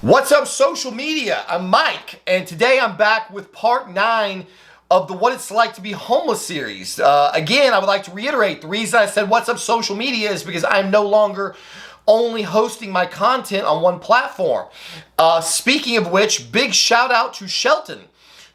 What's up, social media? I'm Mike, and today I'm back with part 9 of the What It's Like to Be Homeless series. Again, I would like to reiterate, the reason I said what's up social media is because I'm no longer only hosting my content on one platform. Speaking of which, big shout out to Shelton,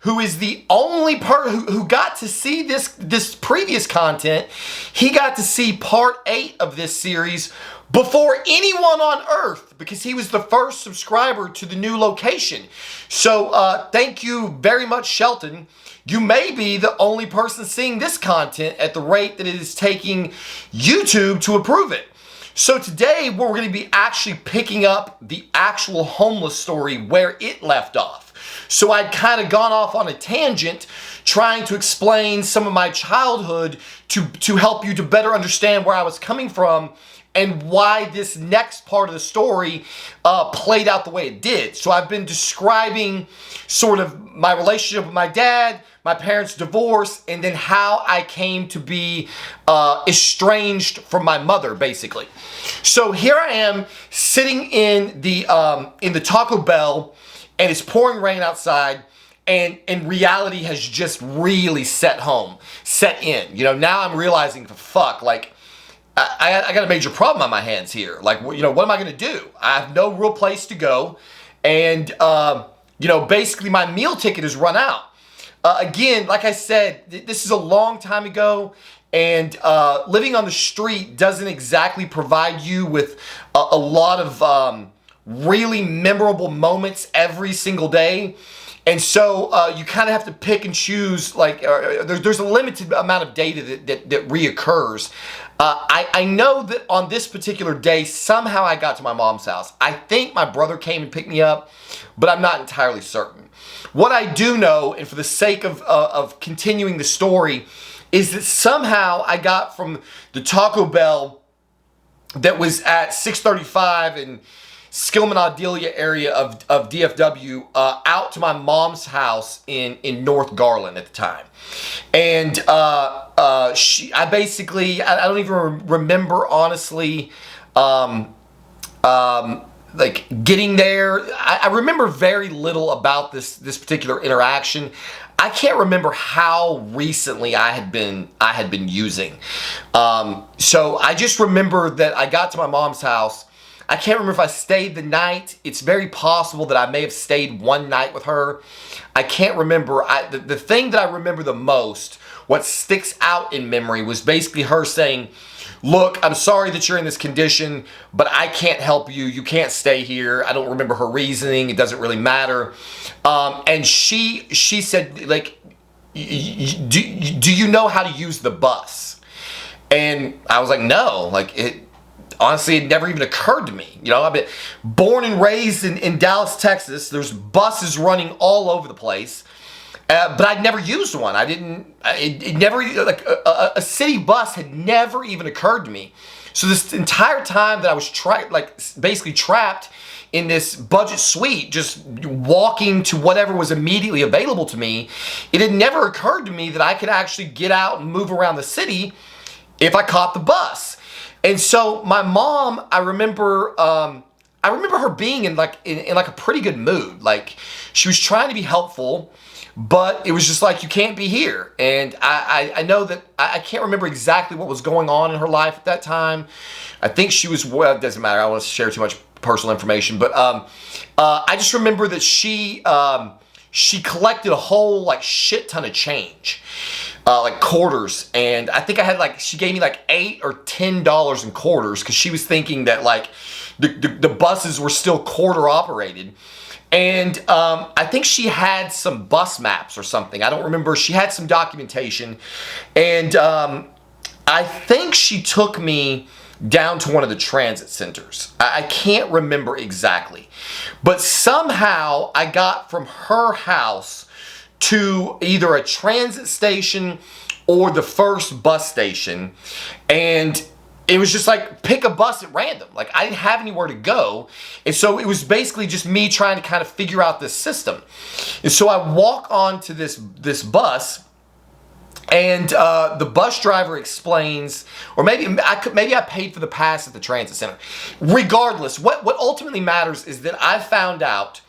who is the only person who got to see this previous content. He got to see part 8 of this series before anyone on earth, because he was the first subscriber to the new location. So thank you very much, Shelton. You may be the only person seeing this content at the rate that it is taking YouTube to approve it. So today we're going to be actually picking up the actual homeless story where it left off. So I'd kind of gone off on a tangent trying to explain some of my childhood to help you to better understand where I was coming from and why this next part of the story played out the way it did. So I've been describing sort of my relationship with my dad, my parents' divorce, and then how I came to be estranged from my mother, basically. So here I am sitting in the Taco Bell, and it's pouring rain outside, and reality has just really set in. You know, now I'm realizing, fuck, like, I got a major problem on my hands here. Like, you know, what am I going to do? I have no real place to go. And, you know, basically my meal ticket has run out. Again, like I said, this is a long time ago. And living on the street doesn't exactly provide you with a lot of really memorable moments every single day. And so you kind of have to pick and choose, like, there's a limited amount of data that reoccurs. I know that on this particular day, somehow I got to my mom's house. I think my brother came and picked me up, but I'm not entirely certain. What I do know, and for the sake of continuing the story, is that somehow I got from the Taco Bell that was at 635 and Skillman Adelia area of DFW out to my mom's house in North Garland at the time. And I don't even remember, honestly, like getting there. I remember very little about this particular interaction. I can't remember how recently I had been using. So I just remember that I got to my mom's house. I can't remember if I stayed the night. It's very possible that I may have stayed one night with her. I can't remember. The thing that I remember the most, what sticks out in memory, was basically her saying, "Look, I'm sorry that you're in this condition, but I can't help you. You can't stay here." I don't remember her reasoning. It doesn't really matter. And she said, like, do you know how to use the bus? And I was like, no. Like, honestly, it never even occurred to me. You know, I've been born and raised in Dallas, Texas. There's buses running all over the place. But I'd never used one. It never, like, a city bus had never even occurred to me. So this entire time that I was basically trapped in this budget suite, just walking to whatever was immediately available to me, it had never occurred to me that I could actually get out and move around the city if I caught the bus. And so my mom, I remember her being in a pretty good mood. Like, she was trying to be helpful, but it was just like, you can't be here. And I know that I can't remember exactly what was going on in her life at that time. I think she was, well, it doesn't matter. I don't want to share too much personal information, but I just remember that she collected a whole, like, shit ton of change. Like quarters, and I think I had, she gave me like $8 or $10 in quarters, because she was thinking that, like, the buses were still quarter operated. And I think she had some bus maps or something. I don't remember. She had some documentation, and I think she took me down to one of the transit centers. I can't remember exactly, but somehow I got from her house to either a transit station or the first bus station. And it was just like, pick a bus at random. Like, I didn't have anywhere to go. And so it was basically just me trying to kind of figure out this system. And so I walk onto this bus, And the bus driver explains, or maybe I paid for the pass at the transit center. Regardless, what ultimately matters is that I found out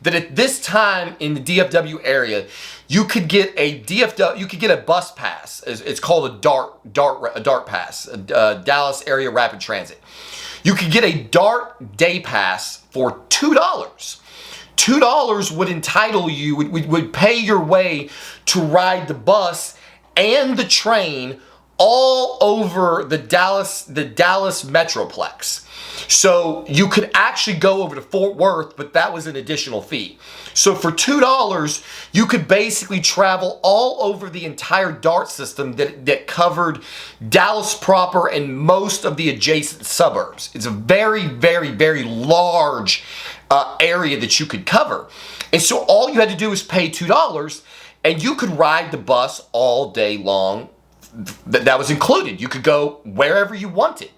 that at this time in the DFW area, you could get a bus pass. It's called a DART pass, Dallas Area Rapid Transit. You could get a DART day pass for $2. $2 would entitle you, would pay your way to ride the bus and the train all over the Dallas Metroplex. So you could actually go over to Fort Worth, but that was an additional fee. So for $2, you could basically travel all over the entire DART system that covered Dallas proper and most of the adjacent suburbs. It's a very, very, very large area that you could cover. And so all you had to do was pay $2 and you could ride the bus all day long. That was included. You could go wherever you wanted.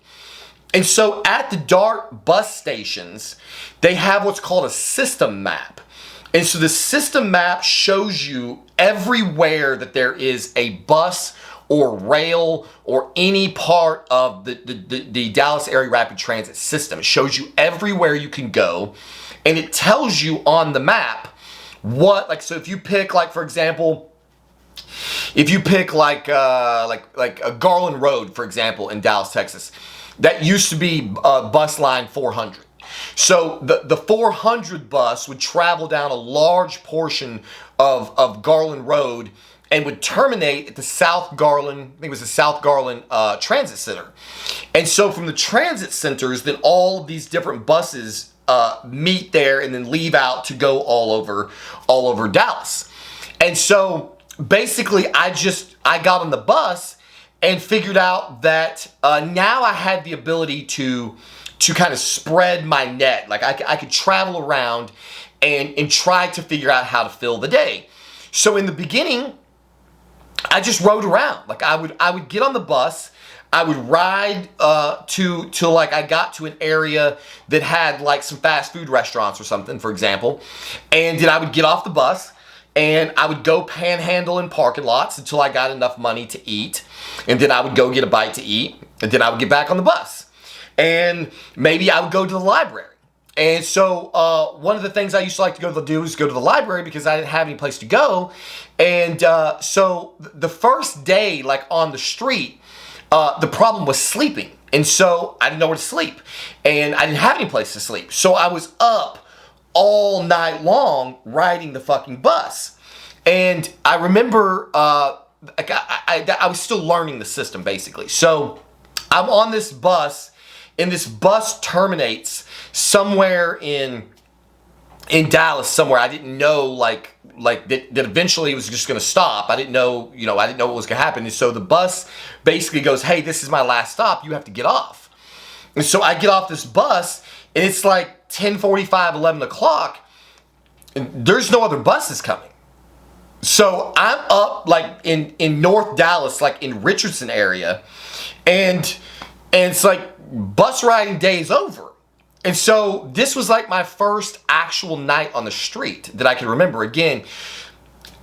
And so at the DART bus stations, they have what's called a system map. And so the system map shows you everywhere that there is a bus or rail or any part of the Dallas Area Rapid Transit system. It shows you everywhere you can go. And it tells you on the map so if you pick, like, for example, if you pick like a Garland Road, for example, in Dallas, Texas, that used to be bus line 400. So the 400 bus would travel down a large portion of Garland Road and would terminate at the South Garland, I think it was the South Garland Transit Center. And so from the transit centers, then all of these different buses meet there and then leave out to go all over Dallas. And so basically I got on the bus and figured out that now I had the ability to kind of spread my net. Like I could travel around and try to figure out how to fill the day. So in the beginning, I just rode around. Like I would get on the bus, I would ride to like I got to an area that had like some fast food restaurants or something, for example, and then I would get off the bus and I would go panhandle in parking lots until I got enough money to eat, and then I would go get a bite to eat, and then I would get back on the bus, and maybe I would go to the library. And so one of the things I used to like to do was go to the library because I didn't have any place to go. And so the first day, like on the street, the problem was sleeping. And so I didn't know where to sleep. And I didn't have any place to sleep. So I was up all night long riding the fucking bus. And I remember I was still learning the system, basically. So I'm on this bus, and this bus terminates somewhere in Dallas somewhere. I didn't know like that eventually it was just going to stop. I didn't know what was going to happen. And so the bus basically goes, "Hey, this is my last stop. You have to get off." And so I get off this bus, and it's like 10:45, 11 o'clock, and there's no other buses coming. So I'm up like in North Dallas, like in Richardson area, and it's like bus riding day is over. And so this was like my first actual night on the street that I can remember. Again,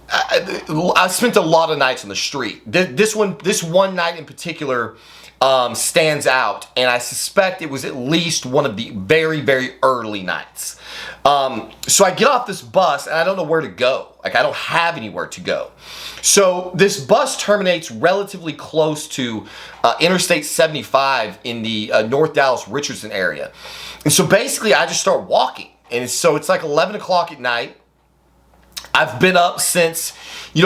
I spent a lot of nights on the street. This one night in particular stands out, and I suspect it was at least one of the very, very early nights. So I get off this bus, and I don't know where to go. Like, I don't have anywhere to go. So this bus terminates relatively close to Interstate 75 in the North Dallas Richardson area. And so basically I just start walking. And so it's like 11 o'clock at night. I've been up since,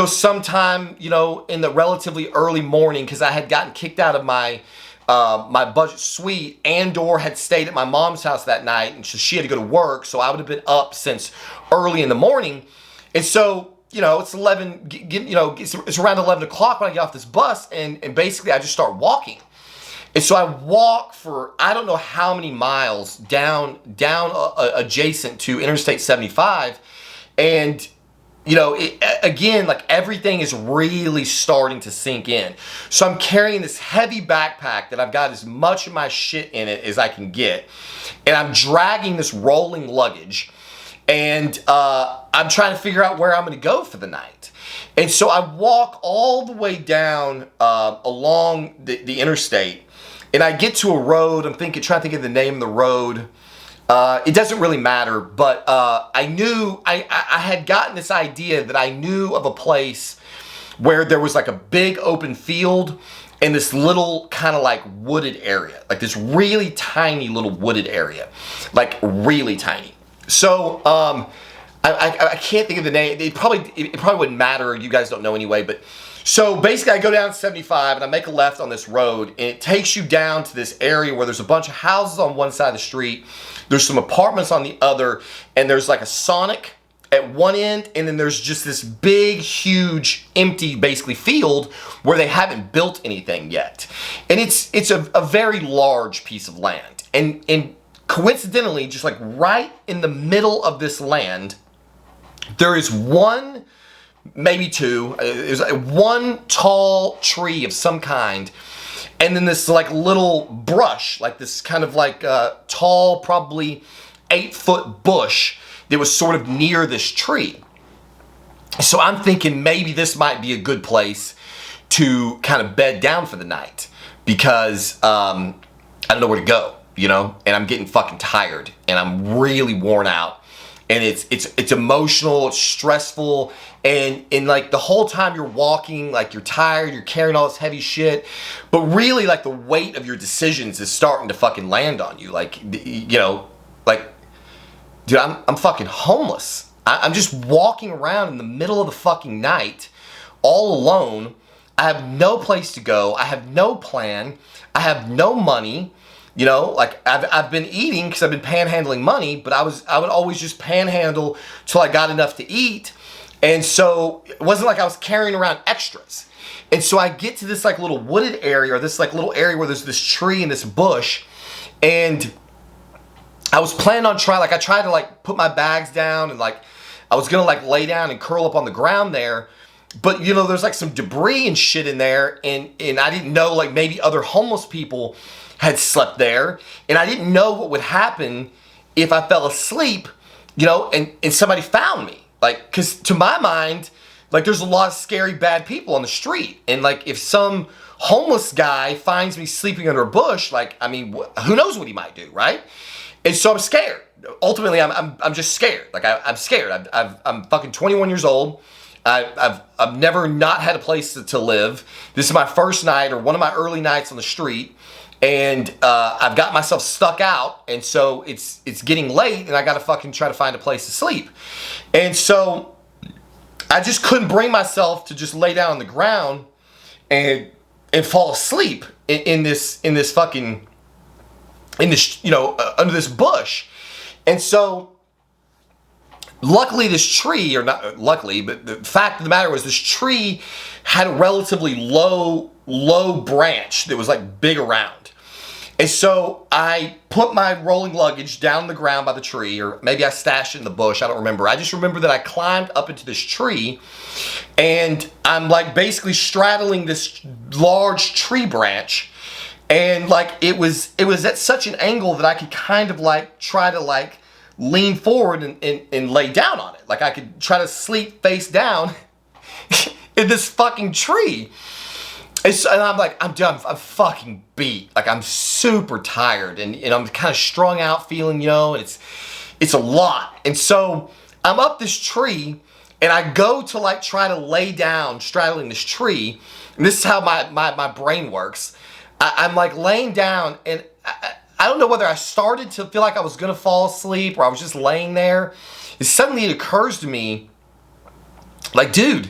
sometime, in the relatively early morning, because I had gotten kicked out of my budget suite, and/or had stayed at my mom's house that night, and so she had to go to work. So I would have been up since early in the morning. And so, it's 11, it's around 11 o'clock when I get off this bus, and basically I just start walking. And so I walk for, I don't know how many miles down adjacent to Interstate 75. And, again, like everything is really starting to sink in. So I'm carrying this heavy backpack that I've got as much of my shit in it as I can get. And I'm dragging this rolling luggage. And I'm trying to figure out where I'm going to go for the night. And so I walk all the way down along the interstate, and I get to a road. I'm trying to think of the name of the road. It doesn't really matter, but I knew, I had gotten this idea that I knew of a place where there was like a big open field and this little kind of like wooded area, like this really tiny little wooded area, like really tiny. So I can't think of the name. It probably wouldn't matter. You guys don't know anyway, but so basically I go down 75 and I make a left on this road, and it takes you down to this area where there's a bunch of houses on one side of the street. There's some apartments on the other, and there's like a Sonic at one end, and then there's just this big, huge, empty, basically field where they haven't built anything yet. And it's a very large piece of land. And coincidentally, just like right in the middle of this land, there is one, maybe two, there's one tall tree of some kind, and then this like little brush, like this kind of like tall, probably 8-foot bush that was sort of near this tree. So I'm thinking maybe this might be a good place to kind of bed down for the night, because I don't know where to go, you know, and I'm getting fucking tired and I'm really worn out. And it's emotional, it's stressful, and like the whole time you're walking, like you're tired, you're carrying all this heavy shit, but really like the weight of your decisions is starting to fucking land on you. Like, you know, like, dude, I'm fucking homeless. I'm just walking around in the middle of the fucking night, all alone. I have no place to go. I have no plan. I have no money. You know, like I've been eating because I've been panhandling money, but I would always just panhandle till I got enough to eat. And so it wasn't like I was carrying around extras. And so I get to this like little wooded area, or this like little area where there's this tree and this bush. And I was planning on I tried to like put my bags down, and like I was gonna like lay down and curl up on the ground there. But you know, there's like some debris and shit in there, and I didn't know, like maybe other homeless people had slept there, and I didn't know what would happen if I fell asleep, you know, and somebody found me. Like, cause to my mind, like there's a lot of scary bad people on the street, and like if some homeless guy finds me sleeping under a bush, like, I mean, who knows what he might do, right? And so I'm scared. Ultimately, I'm just scared. Like I'm scared. I'm fucking 21 years old. I've never not had a place to live. This is my first night, or one of my early nights on the street. And I've got myself stuck out, and so it's getting late, and I gotta fucking try to find a place to sleep. And so I just couldn't bring myself to just lay down on the ground and fall asleep in this you know, under this bush. And so luckily this tree, or not luckily, but the fact of the matter was this tree had a relatively low branch that was like big around. And so I put my rolling luggage down on the ground by the tree, or maybe I stashed it in the bush, I don't remember. I just remember that I climbed up into this tree, and I'm like basically straddling this large tree branch, and like it was at such an angle that I could kind of like try to like lean forward and lay down on it. Like I could try to sleep face down in this fucking tree. And I'm like, I'm done. I'm fucking beat. Like I'm super tired, and I'm kind of strung out feeling, you know, and it's a lot. And so I'm up this tree, and I go to like try to lay down straddling this tree. And this is how my brain works. I'm like laying down, and I don't know whether I started to feel like I was gonna fall asleep, or I was just laying there. And suddenly it occurs to me, like, dude,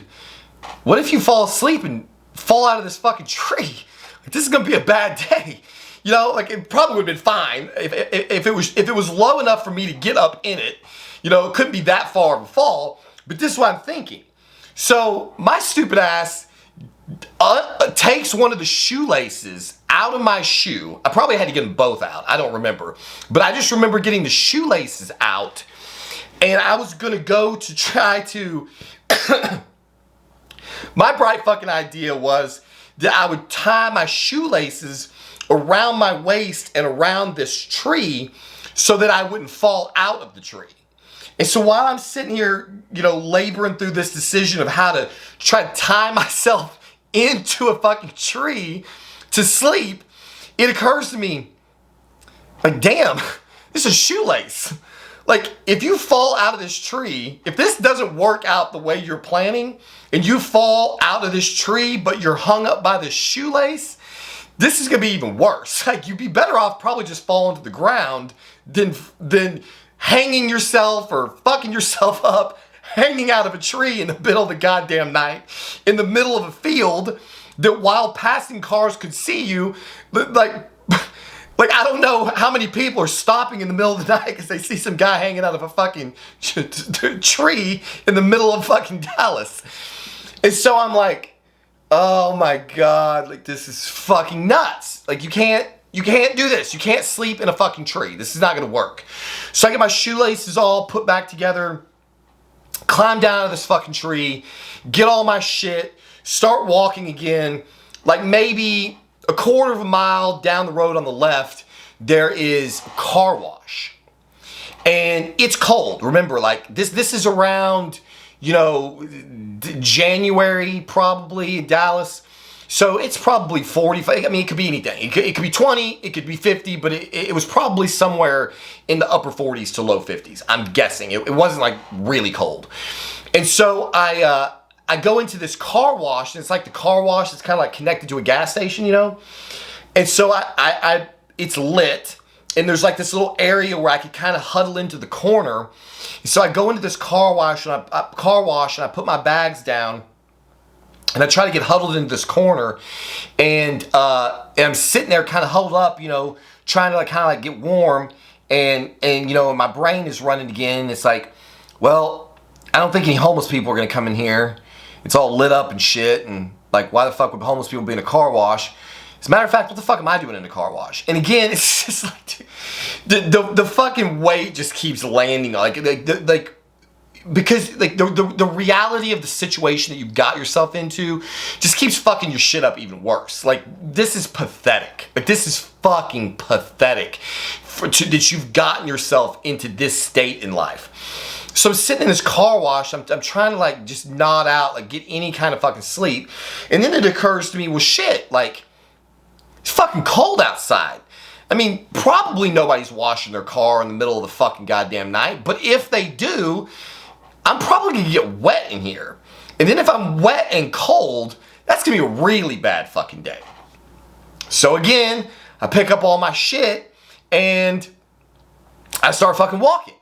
what if you fall asleep and fall out of this fucking tree? Like, this is gonna be a bad day. You know, like it probably would have been fine if it was low enough for me to get up in it. You know, it couldn't be that far of a fall. But this is what I'm thinking. So my stupid ass takes one of the shoelaces out of my shoe. I probably had to get them both out. I don't remember. But I just remember getting the shoelaces out, and I was gonna go to try to my bright fucking idea was that I would tie my shoelaces around my waist and around this tree so that I wouldn't fall out of the tree. And so while I'm sitting here, laboring through this decision of how to try to tie myself into a fucking tree to sleep, it occurs to me, like, damn, this is a shoelace. Like, if you fall out of this tree, if this doesn't work out the way you're planning, and you fall out of this tree, but you're hung up by this shoelace, this is gonna be even worse. Like, you'd be better off probably just falling to the ground than hanging yourself or fucking yourself up, hanging out of a tree in the middle of the goddamn night, in the middle of a field that while passing cars could see you, like, I don't know how many people are stopping in the middle of the night because they see some guy hanging out of a fucking tree in the middle of fucking Dallas. And so I'm like, oh my God, like, this is fucking nuts. Like, you can't do this. You can't sleep in a fucking tree. This is not gonna work. So I get my shoelaces all put back together, climb down out of this fucking tree, get all my shit, start walking again. Like, maybe a quarter of a mile down the road on the left, there is a car wash. And it's cold. Remember, like, this is around, January probably in Dallas. So it's probably 45. I mean, it could be anything. It could be 20, it could be 50, but it was probably somewhere in the upper 40s to low 50s. I'm guessing. It wasn't like really cold. And so I go into this car wash, and it's like the car wash that's kind of like connected to a gas station, And so it's lit, and there's like this little area where I could kind of huddle into the corner. And so I go into this car wash, and I put my bags down, and I try to get huddled into this corner, and I'm sitting there kind of huddled up, trying to like kind of like get warm, and my brain is running again. It's like, well, I don't think any homeless people are gonna come in here. It's all lit up and shit, and like, why the fuck would homeless people be in a car wash? As a matter of fact, what the fuck am I doing in a car wash? And again, it's just like, the fucking weight just keeps landing, because like the reality of the situation that you've got yourself into just keeps fucking your shit up even worse. Like, this is pathetic. Like, this is fucking pathetic that you've gotten yourself into this state in life. So I'm sitting in this car wash, I'm trying to like just nod out, like get any kind of fucking sleep. And then it occurs to me, well shit, like, it's fucking cold outside. I mean, probably nobody's washing their car in the middle of the fucking goddamn night, but if they do, I'm probably gonna get wet in here. And then if I'm wet and cold, that's gonna be a really bad fucking day. So again, I pick up all my shit and I start fucking walking.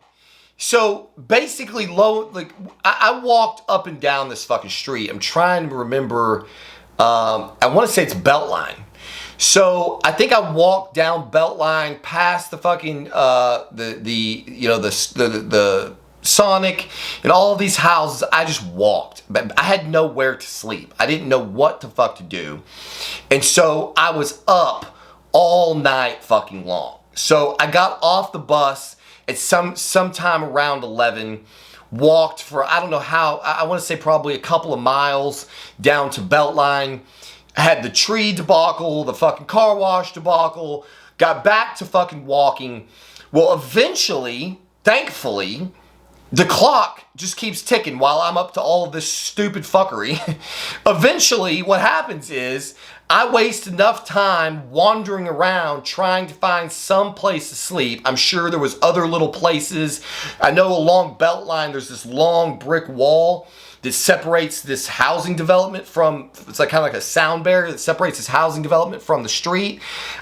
So basically, I walked up and down this fucking street. I'm trying to remember, I want to say it's Beltline. So I think I walked down Beltline past the fucking, the Sonic and all of these houses. I just walked. But I had nowhere to sleep. I didn't know what the fuck to do. And so I was up all night fucking long. So I got off the bus at sometime around 11, walked for, I don't know how, I want to say probably a couple of miles down to Beltline. I had the tree debacle, the fucking car wash debacle, got back to fucking walking. Well, eventually, thankfully, the clock just keeps ticking while I'm up to all of this stupid fuckery. Eventually, what happens is I waste enough time wandering around trying to find some place to sleep. I'm sure there was other little places. I know along Beltline, there's this long brick wall that separates this housing development from, it's like kind of like a sound barrier that separates this housing development from the street.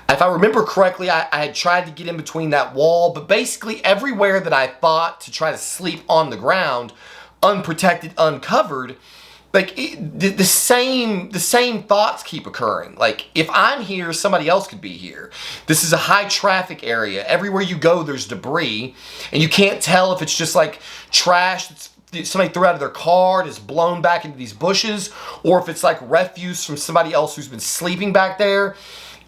If I remember correctly, I had tried to get in between that wall, but basically everywhere that I thought to try to sleep on the ground, unprotected, uncovered, like the same thoughts keep occurring. Like, if I'm here, somebody else could be here. This is a high traffic area. Everywhere you go, there's debris, and you can't tell if it's just like trash that's somebody threw out of their car and is blown back into these bushes, or if it's like refuse from somebody else who's been sleeping back there.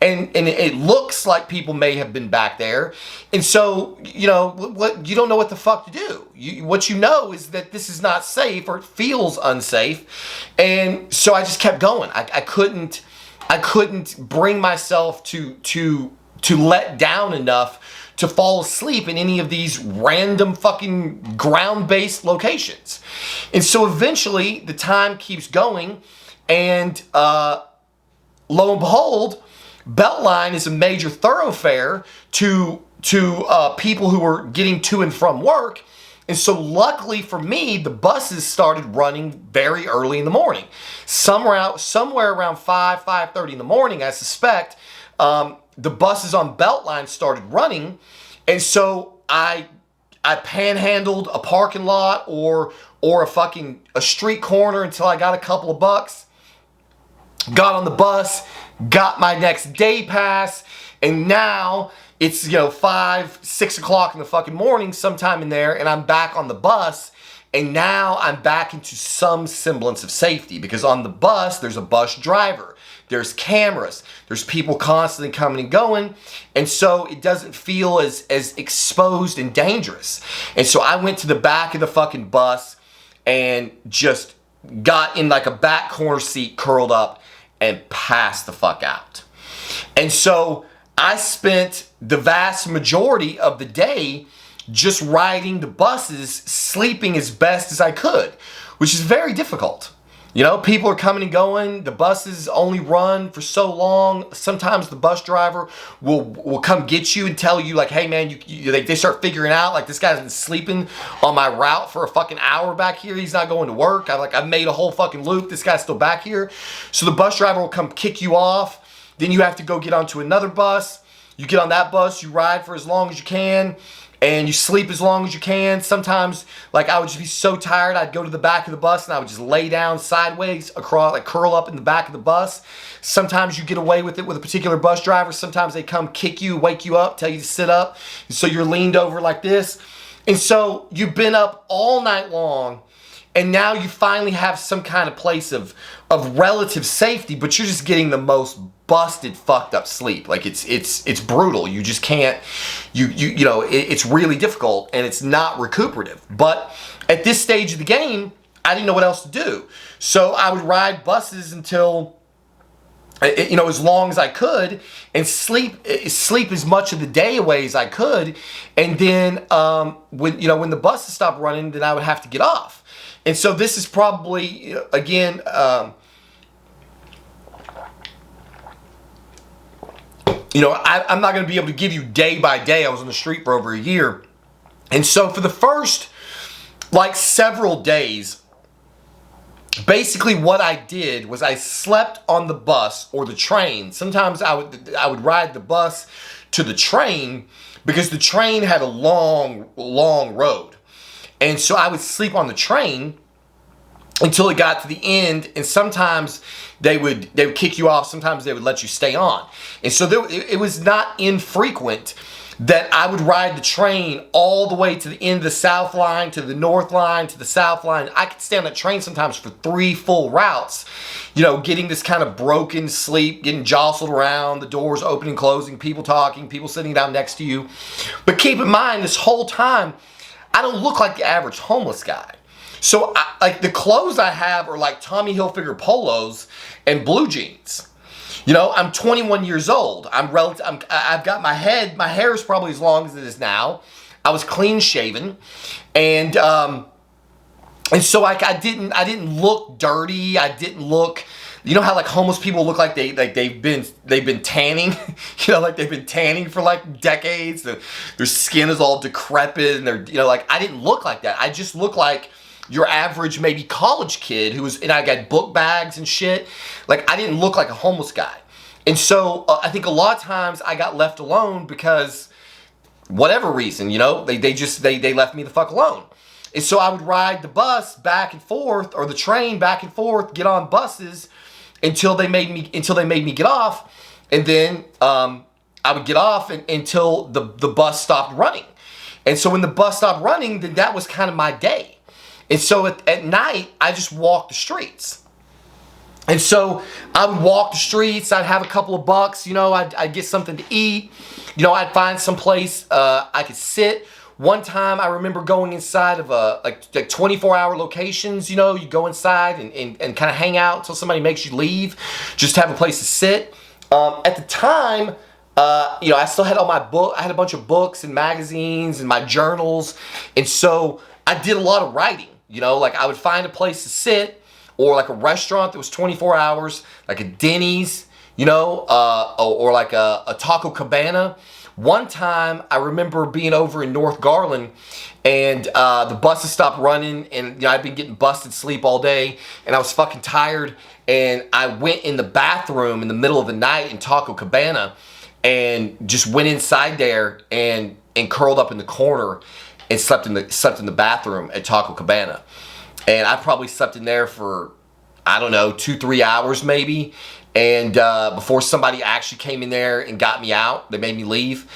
And it looks like people may have been back there. And so, you don't know what the fuck to do. What you know is that this is not safe, or it feels unsafe. And so I just kept going. I couldn't bring myself to let down enough to fall asleep in any of these random fucking ground-based locations. And so eventually the time keeps going, and lo and behold, Beltline is a major thoroughfare to people who are getting to and from work. And so luckily for me, the buses started running very early in the morning. Somewhere around 5:30 in the morning, I suspect, the buses on Beltline started running. And so I panhandled a parking lot or a street corner until I got a couple of bucks, got on the bus, got my next day pass, and now it's, 5, 6 o'clock in the fucking morning, sometime in there, and I'm back on the bus, and now I'm back into some semblance of safety, because on the bus, there's a bus driver, there's cameras, there's people constantly coming and going, and so it doesn't feel as exposed and dangerous. And so I went to the back of the fucking bus and just got in like a back corner seat, curled up, and passed the fuck out. And so I spent the vast majority of the day just riding the buses, sleeping as best as I could, which is very difficult. People are coming and going. The buses only run for so long. Sometimes the bus driver will come get you and tell you, like, hey man, they start figuring out, like, this guy's been sleeping on my route for a fucking hour back here. He's not going to work. I've made a whole fucking loop. This guy's still back here. So the bus driver will come kick you off. Then you have to go get onto another bus. You get on that bus, you ride for as long as you can, and you sleep as long as you can. Sometimes, like, I would just be so tired, I'd go to the back of the bus and I would just lay down sideways across, like curl up in the back of the bus. Sometimes you get away with it with a particular bus driver. Sometimes they come kick you, wake you up, tell you to sit up. And so you're leaned over like this. And so you've been up all night long, and now you finally have some kind of place of relative safety, but you're just getting the most busted, fucked up sleep. Like, it's brutal. You just can't, it's really difficult, and it's not recuperative. But at this stage of the game, I didn't know what else to do. So I would ride buses until, as long as I could, and sleep as much of the day away as I could. And then when the buses stopped running, then I would have to get off. And so this is probably, again, I'm not going to be able to give you day by day. I was on the street for over a year. And so for the first, several days, basically what I did was I slept on the bus or the train. Sometimes I would ride the bus to the train, because the train had a long, long road. And so I would sleep on the train until it got to the end, and sometimes they would kick you off, sometimes they would let you stay on. And so it was not infrequent that I would ride the train all the way to the end of the South Line, to the North Line, to the South Line. I could stay on that train sometimes for 3 full routes, getting this kind of broken sleep, getting jostled around, the doors opening, closing, people talking, people sitting down next to you. But keep in mind, this whole time, I don't look like the average homeless guy. So the clothes I have are like Tommy Hilfiger polos and blue jeans. I'm 21 years old. I've got my hair is probably as long as it is now. I was clean shaven, and so I didn't look dirty. I didn't look, how like homeless people look like they've been tanning, like they've been tanning for like decades. Their skin is all decrepit, and they're, I didn't look like that. I just look like your average maybe college kid and I got book bags and shit. Like, I didn't look like a homeless guy. And so I think a lot of times I got left alone because whatever reason, they left me the fuck alone. And so I would ride the bus back and forth, or the train back and forth, get on buses until they made me get off. And then I would get off until the bus stopped running. And so when the bus stopped running, then that was kind of my day. And so at night, I just walked the streets. And so I would walk the streets. I'd have a couple of bucks. I'd get something to eat. I'd find some place I could sit. One time I remember going inside of like 24-hour locations. You go inside and kind of hang out until somebody makes you leave. Just have a place to sit. At the time, I still had all my book. I had a bunch of books and magazines and my journals, and so I did a lot of writing. Like I would find a place to sit, or like a restaurant that was 24 hours, like a Denny's, or like a Taco Cabana. One time, I remember being over in North Garland, and the buses stopped running, and I'd been getting busted sleep all day, and I was fucking tired, and I went in the bathroom in the middle of the night in Taco Cabana, and just went inside there and curled up in the corner and slept in the bathroom at Taco Cabana. And I probably slept in there for, I don't know, 2-3 hours maybe. And before somebody actually came in there and got me out, they made me leave.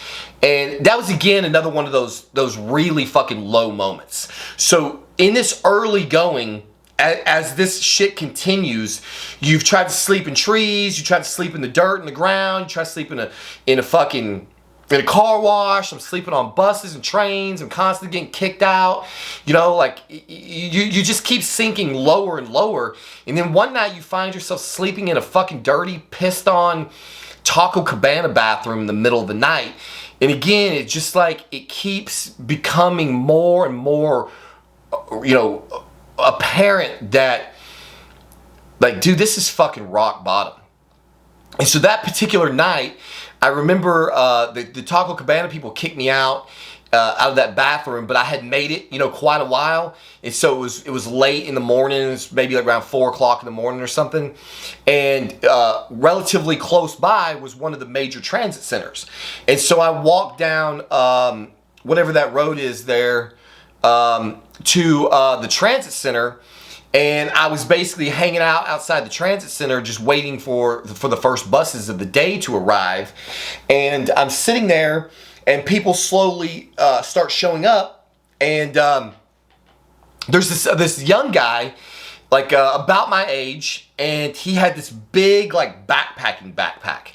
And that was, again, another one of those really fucking low moments. So in this early going, as this shit continues, you've tried to sleep in trees, you tried to sleep in the dirt and the ground, you try to sleep in a car wash. I'm sleeping on buses and trains. I'm constantly getting kicked out. Like you just keep sinking lower and lower. And then one night you find yourself sleeping in a fucking dirty, pissed on Taco Cabana bathroom in the middle of the night. And again, it's just like it keeps becoming more and more, apparent that, like, dude, this is fucking rock bottom. And so that particular night, I remember the Taco Cabana people kicked me out of that bathroom, but I had made it, quite a while. And so it was late in the morning. It was maybe like around 4 o'clock in the morning or something. And relatively close by was one of the major transit centers. And so I walked down whatever that road is there to the transit center. And I was basically hanging out outside the transit center just waiting for the first buses of the day to arrive. And I'm sitting there, and people slowly start showing up. And there's this young guy, like about my age, and he had this big, like, backpack.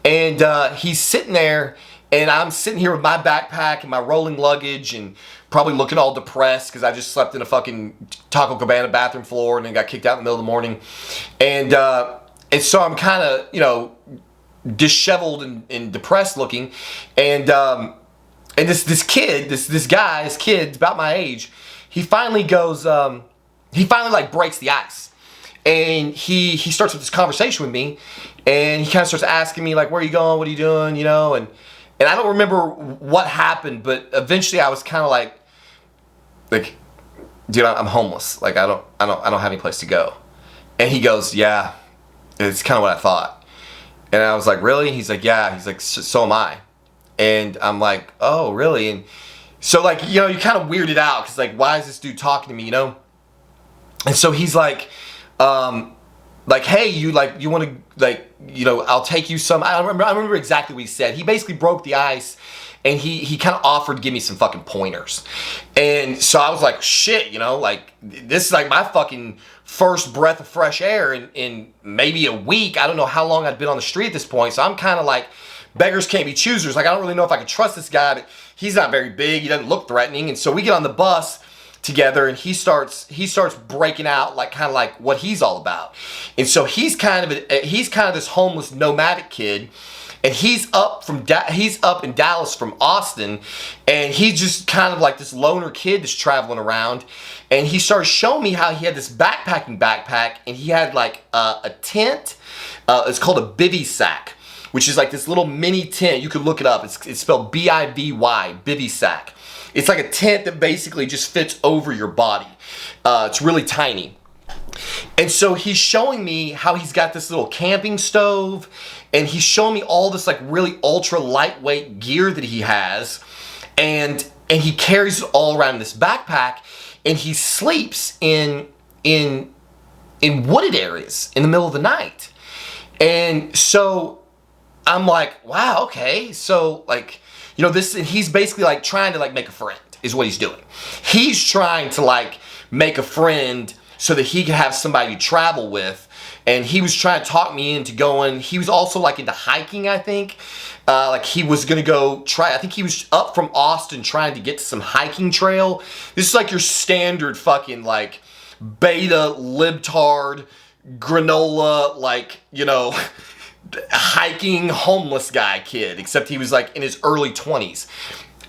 And he's sitting there, and I'm sitting here with my backpack and my rolling luggage and probably looking all depressed because I just slept in a fucking Taco Cabana bathroom floor and then got kicked out in the middle of the morning. And so I'm kind of, disheveled and depressed looking. And this kid, this guy, about my age, he finally goes, like breaks the ice. And he starts with this conversation with me, and he kind of starts asking me, like, where are you going? What are you doing? And I don't remember what happened, but eventually I was kind of like, dude, I'm homeless. Like, I don't have any place to go. And he goes, yeah, it's kind of what I thought. And I was like, really? He's like, yeah. He's like, so am I. And I'm like, oh, really? And so, like, you kind of weirded out because, like, why is this dude talking to me, And so he's like, hey, you want to, like, I'll take you some. I remember exactly what he said. He basically broke the ice, and he kind of offered to give me some fucking pointers. And so I was like, shit, like, this is like my fucking first breath of fresh air in maybe a week. I don't know how long I'd been on the street at this point. So I'm kind of like, beggars can't be choosers. Like, I don't really know if I can trust this guy, but he's not very big. He doesn't look threatening. And so we get on the bus together, and he starts breaking out like kind of like what he's all about. And so he's kind of this homeless nomadic kid, and he's up in Dallas from Austin, and he's just kind of like this loner kid that's traveling around. And he started showing me how he had this backpack, and he had like a tent. It's called a bivy sack, which is like this little mini tent. You could look it up. It's spelled B-I-V-Y, bivy sack. It's like a tent that basically just fits over your body. It's really tiny. And so he's showing me how he's got this little camping stove, and he's showing me all this like really ultra lightweight gear that he has, and he carries it all around in this backpack, and he sleeps in wooded areas in the middle of the night. And so I'm like, wow, okay. So like, this, and he's basically like trying to like make a friend is what he's doing. He's trying to like make a friend so that he could have somebody to travel with. And he was trying to talk me into going. He was also like into hiking, I think. Like he was going to go try, I think he was up from Austin trying to get to some hiking trail. This is like your standard fucking like beta libtard granola, like, hiking homeless guy kid, except he was like in his early 20s.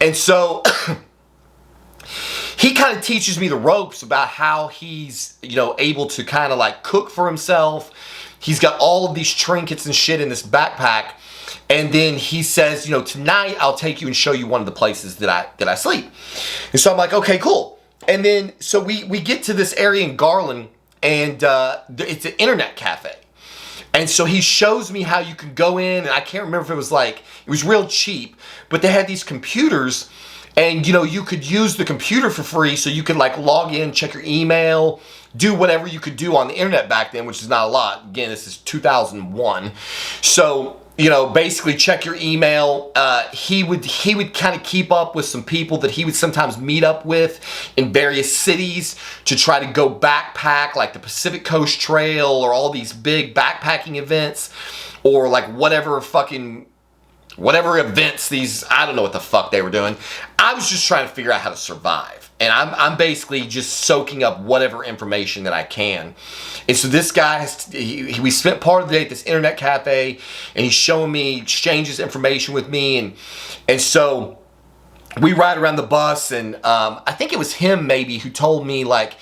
And so he kind of teaches me the ropes about how he's, you know, able to kind of like cook for himself. He's got all of these trinkets and shit in this backpack. And then he says, you know, tonight I'll take you and show you one of the places that I sleep. And so I'm like, okay, cool. And then so we get to this area in Garland, and it's an internet cafe. And so he shows me how you can go in, and I can't remember if it was like, it was real cheap, but they had these computers, and you know, you could use the computer for free, so you could like log in, check your email, do whatever you could do on the internet back then, which is not a lot. Again, this is 2001. So, you know, basically check your email. He would kind of keep up with some people that he would sometimes meet up with in various cities to try to go backpack, like the Pacific Coast Trail or all these big backpacking events, or like whatever events these, I don't know what the fuck they were doing. I was just trying to figure out how to survive. And I'm basically just soaking up whatever information that I can. And so this guy, we spent part of the day at this internet cafe, and he's showing me, exchanges information with me. And so we ride around the bus, and I think it was him maybe who told me, like,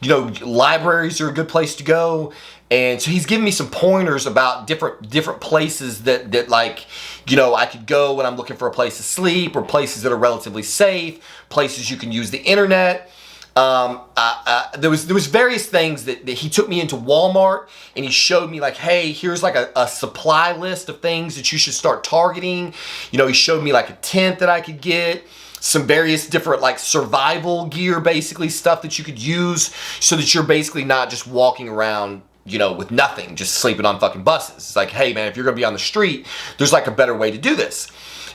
you know, libraries are a good place to go. And so he's giving me some pointers about different places that like, you know, I could go when I'm looking for a place to sleep, or places that are relatively safe, places you can use the internet. There was various things that he took me into Walmart, and he showed me like, hey, here's like a supply list of things that you should start targeting. You know, he showed me like a tent that I could get, some various different like survival gear, basically stuff that you could use so that you're basically not just walking around, you know, with nothing, just sleeping on fucking buses. It's like, hey man, if you're gonna be on the street, there's like a better way to do this.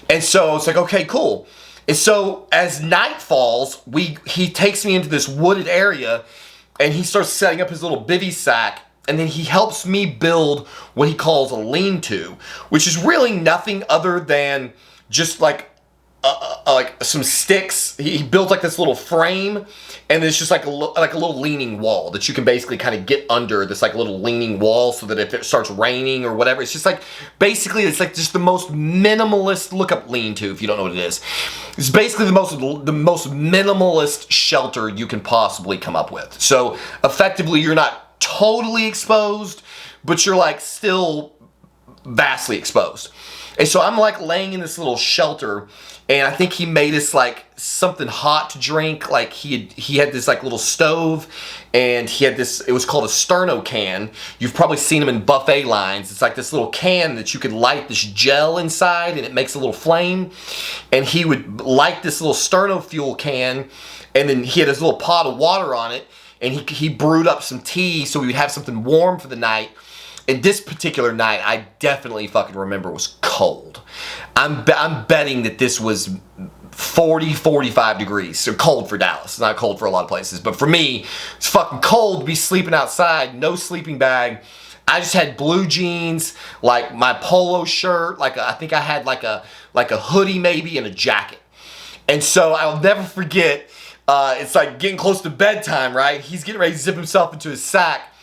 And so it's like, okay, cool. And so as night falls, he takes me into this wooded area, and he starts setting up his little bivy sack, and then he helps me build what he calls a lean-to, which is really nothing other than just like some sticks. He built like this little frame, and it's just like a little leaning wall that you can basically kind of get under, this like little leaning wall, so that if it starts raining or whatever, it's just like, basically it's like just the most minimalist, look up lean-to if you don't know what it is. It's basically the most minimalist shelter you can possibly come up with. So effectively you're not totally exposed, but you're like still vastly exposed. And so I'm like laying in this little shelter, and I think he made us like something hot to drink. Like he had this like little stove, and he had this, it was called a Sterno can. You've probably seen them in buffet lines. It's like this little can that you could light this gel inside, and it makes a little flame. And he would light this little Sterno fuel can, and then he had this little pot of water on it, and he brewed up some tea so we would have something warm for the night. And this particular night, I definitely fucking remember was cold. I'm betting that this was 40, 45 degrees. So cold for Dallas. It's not cold for a lot of places. But for me, it's fucking cold to be sleeping outside. No sleeping bag. I just had blue jeans, like my polo shirt. Like I think I had like a hoodie maybe, and a jacket. And so I'll never forget, it's like getting close to bedtime, right? He's getting ready to zip himself into his sack.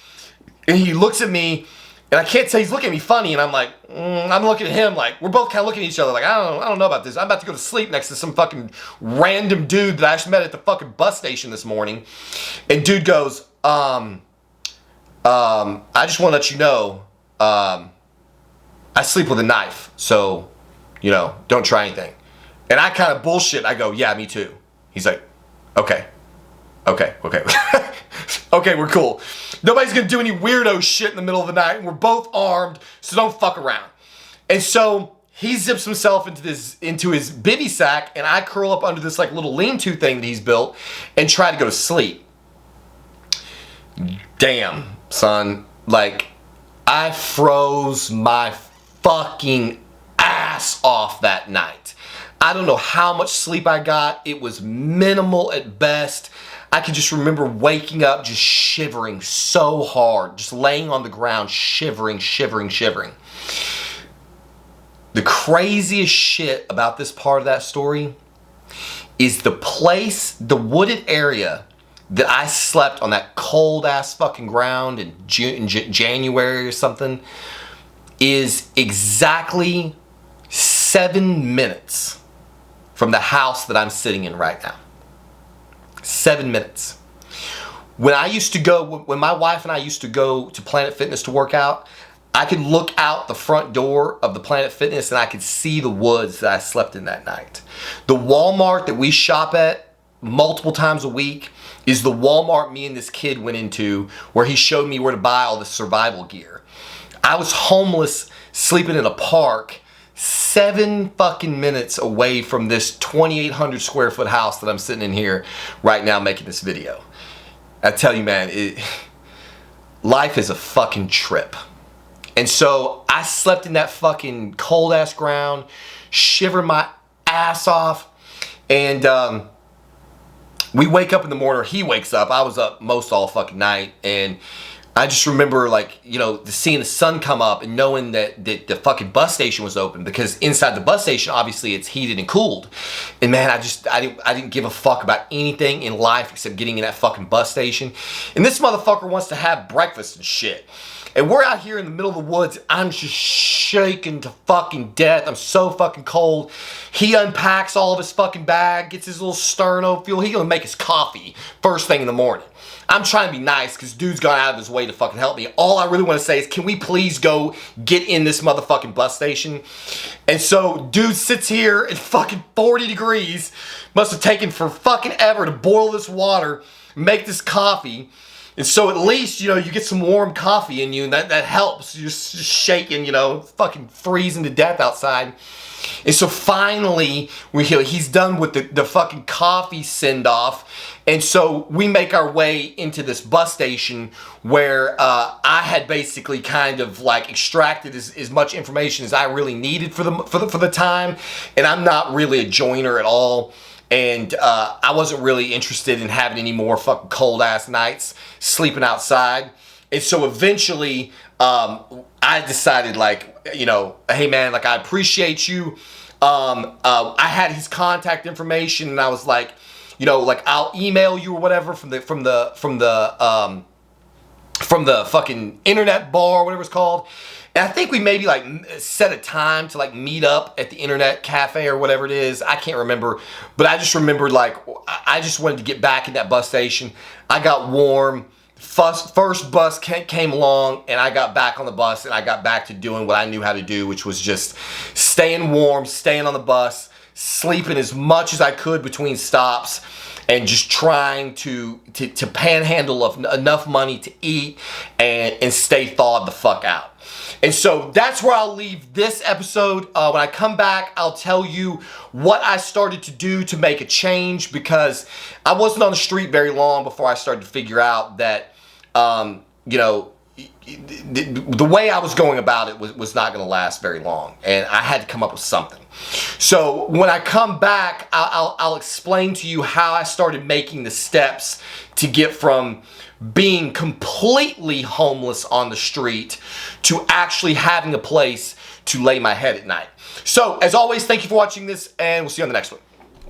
And he looks at me, and I can't say he's looking at me funny, and I'm like, I'm looking at him like, we're both kind of looking at each other like, I don't know about this. I'm about to go to sleep next to some fucking random dude that I just met at the fucking bus station this morning. And dude goes, I just want to let you know, I sleep with a knife, so, you know, don't try anything. And I kind of bullshit. I go, yeah, me too. He's like, okay. Okay, we're cool. Nobody's gonna do any weirdo shit in the middle of the night, and we're both armed, so don't fuck around. And so he zips himself into his bivy sack, and I curl up under this like little lean-to thing that he's built and try to go to sleep. Damn, son. Like, I froze my fucking ass off that night. I don't know how much sleep I got. It was minimal at best. I can just remember waking up just shivering so hard, just laying on the ground, shivering. The craziest shit about this part of that story is the place, the wooded area that I slept on, that cold ass fucking ground in January or something. is exactly 7 minutes from the house that I'm sitting in right now. 7 minutes. When my wife and I used to go to Planet Fitness to work out, I could look out the front door of the Planet Fitness and I could see the woods that I slept in that night. The Walmart that we shop at multiple times a week is the Walmart me and this kid went into where he showed me where to buy all the survival gear. I was homeless, sleeping in a park, 7 fucking minutes away from this 2,800 square foot house that I'm sitting in here right now making this video. I tell you, man, life is a fucking trip. And so I slept in that fucking cold ass ground, shivered my ass off, and we wake up in the morning, or he wakes up. I was up most all fucking night, and I just remember, like, you know, seeing the sun come up and knowing that the fucking bus station was open, because inside the bus station, obviously, it's heated and cooled. And man, I didn't give a fuck about anything in life except getting in that fucking bus station. And this motherfucker wants to have breakfast and shit. And we're out here in the middle of the woods. I'm just shaking to fucking death. I'm so fucking cold. He unpacks all of his fucking bag, gets his little sterno fuel. He gonna make his coffee first thing in the morning. I'm trying to be nice because dude's gone out of his way to fucking help me. All I really want to say is, can we please go get in this motherfucking bus station? And so dude sits here at fucking 40 degrees. Must have taken for fucking ever to boil this water, make this coffee. And so at least, you know, you get some warm coffee in you, and that helps. You're just shaking, you know, fucking freezing to death outside. And so finally, he's done with the fucking coffee send-off. And so we make our way into this bus station where I had basically kind of like extracted as much information as I really needed for the time. And I'm not really a joiner at all. And I wasn't really interested in having any more fucking cold ass nights sleeping outside. And so eventually I decided, like, you know, hey man, like, I appreciate you. I had his contact information, and I was like, you know, like, I'll email you or whatever from the fucking internet bar, whatever it's called. And I think we maybe like set a time to like meet up at the internet cafe or whatever it is. I can't remember, but I just remembered, like, I just wanted to get back in that bus station. I got warm. First bus came along, and I got back on the bus, and I got back to doing what I knew how to do, which was just staying warm, staying on the bus, sleeping as much as I could between stops, and just trying to panhandle enough money to eat and stay thawed the fuck out. And so that's where I'll leave this episode. When I come back, I'll tell you what I started to do to make a change, because I wasn't on the street very long before I started to figure out that, you know, the way I was going about it was not going to last very long, and I had to come up with something. So when I come back, I'll explain to you how I started making the steps to get from being completely homeless on the street to actually having a place to lay my head at night. So as always, thank you for watching this, and we'll see you on the next one.